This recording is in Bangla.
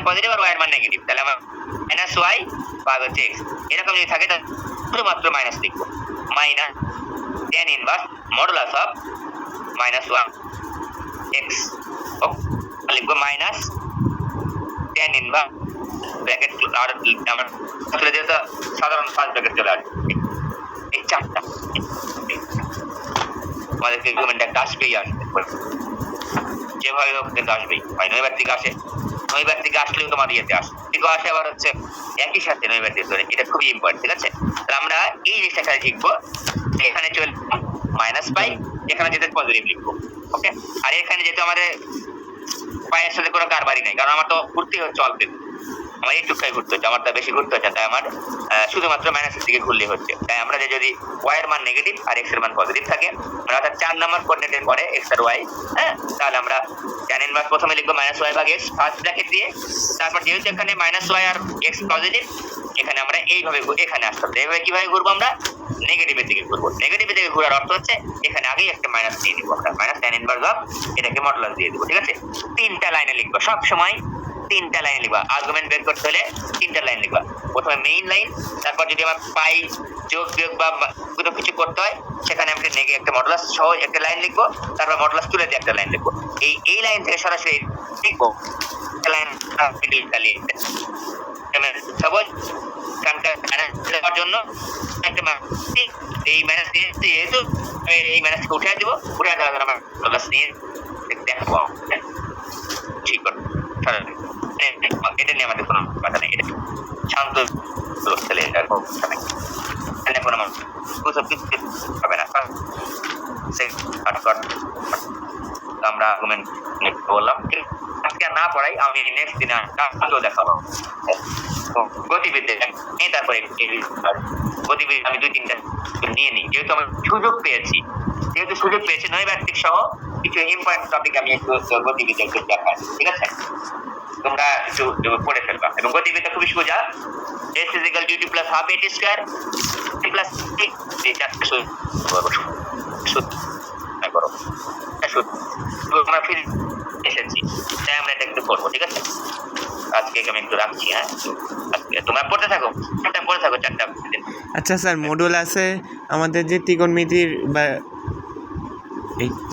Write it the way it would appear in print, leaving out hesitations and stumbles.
পজিটিভ আর ওয়াই এর মান নেগেটিভ, তাহলে আমার মাইনাস ওয়াই ভাগ হচ্ছে এক্স, এরকম যদি থাকে তাহলে শুধুমাত্র মাইনাস লিখবো, minus tan inverse modulus of minus one x, লিখবো মাইনাস tan ইনভার্স ব্র্যাকেট আর আমরা আসলে যেটা সাধারণ ফার্স্ট ব্র্যাকেট চলে আসবে এই চারটা আমাদেরকে ইকুইভ্যালেন্ট একটা আসবেই আসবে, যেভাবে হোক কিন্তু আসবেই, হয় নৈবার থেকে আসে, নৈবার থেকে আসলেও তোমার ইয়েতে আসে, ঠিক আসে আবার হচ্ছে একই সাথে নৈবার দিয়ে ধরে, এটা খুবই ইম্পর্টেন্ট, ঠিক আছে। তাহলে আমরা এই জিনিসটা এখানে লিখবো, এখানে চলে মাইনাস পাই, এখানে যেতে পজিটিভ লিখবো, ওকে। আর এখানে যেতে আমাদের পায়ের সাথে কোনো কারবারই নাই, কারণ আমার তো ঘুরতে হচ্ছে অল্প, আমার এই টুকটাই ঘুরতে হচ্ছে, আমার তা বেশি ঘুরতে হচ্ছে, তাই আমার শুধুমাত্র মাইনাসের দিকে ঘুরলে হচ্ছে। তাই আমরা যদি ওয়াই এর মান নেগেটিভ আর এক্স এর মান পজিটিভ থাকে, অর্থাৎ 4 নম্বর কোঅর্ডিনেটের পরে এক্স আর ওয়াই, হ্যাঁ, তাহলে আমরা tan ইনভার্স প্রথমে লিখবো মাইনাস ওয়াই ভাগ এক্স ফার্স্ট ব্র্যাকেট দিয়ে, তারপর যেহেতু এখানে মাইনাস ওয়াই আর এক্স পজিটিভ, এখানে আমরা এইভাবে এখানে আসতে হবে। এইভাবে কিভাবে ঘুরবো, আমরা নেগেটিভের দিকে ঘুরবো। নেগেটিভের দিকে ঘোরার অর্থ হচ্ছে এখানে আগেই একটা মাইনাস দিয়ে দিব, আমরা মাইনাস tan ইনভার্স অফ এটাকে মডুলাস দিয়ে দিব, ঠিক আছে। 3টা লাইনে লিখবো সব সময়, 3টা লাইন লিখবা, আর্গুমেন্ট বের করতে হলে 3টা লাইন লিখবা। প্রথমে মেইন লাইন, তারপর যদি আমার পাই যোগ বিয়োগ বা কোনো কিছু করতে হয় সেখানে আমরা একটা মডুলাস সহ একটা লাইন লিখবো, তারপর মডুলাস তুলে দিয়ে একটা লাইন লিখবো। এই লাইন থেকে সরাসরি লিখবো লাইন সবুজ কানকার জন্য একটা এই মাইনাস যেহেতু এই মাইনাসকে উঠে দিব, উঠে দেওয়ার জন্য আমরা মডুলাস নিয়ে দেখবো, ঠিক করবো, এটা নিয়ে আমাদের কোনো কথা নেই, এটা শান্ত ছেলে কোনো হবে না। আমরা আর্গুমেন্ট বললাম, আজকে না পড়াই, আমি নেক্সট দিনে দেখাবো গতিবিদ্যা, তারপরে গতিবিদ্যা আমি 2-3টা নিয়ে নিই, যেহেতু আমি সুযোগ পেয়েছি নৈর্ব্যক্তিক সহ কিছু ইম্পর্টেন্ট টপিক আমি একটু গতিবিদ্যা একটু দেখাই, ঠিক আছে। তোমরা একটু পড়ে ফেলবা, এবং গতিবিদ্যা খুবই সোজা, s = dut + ½ at² প্লাস এই চারটে করো, আমরা ফিরে এসেছি, তাই আমরা এটা একটু করবো, ঠিক আছে। আজকে আমি একটু রাখছি, হ্যাঁ, আজকে তোমরা পড়তে থাকো, চারটা। আচ্ছা স্যার, মডুল আছে আমাদের যে ত্রিকোণমিতির বা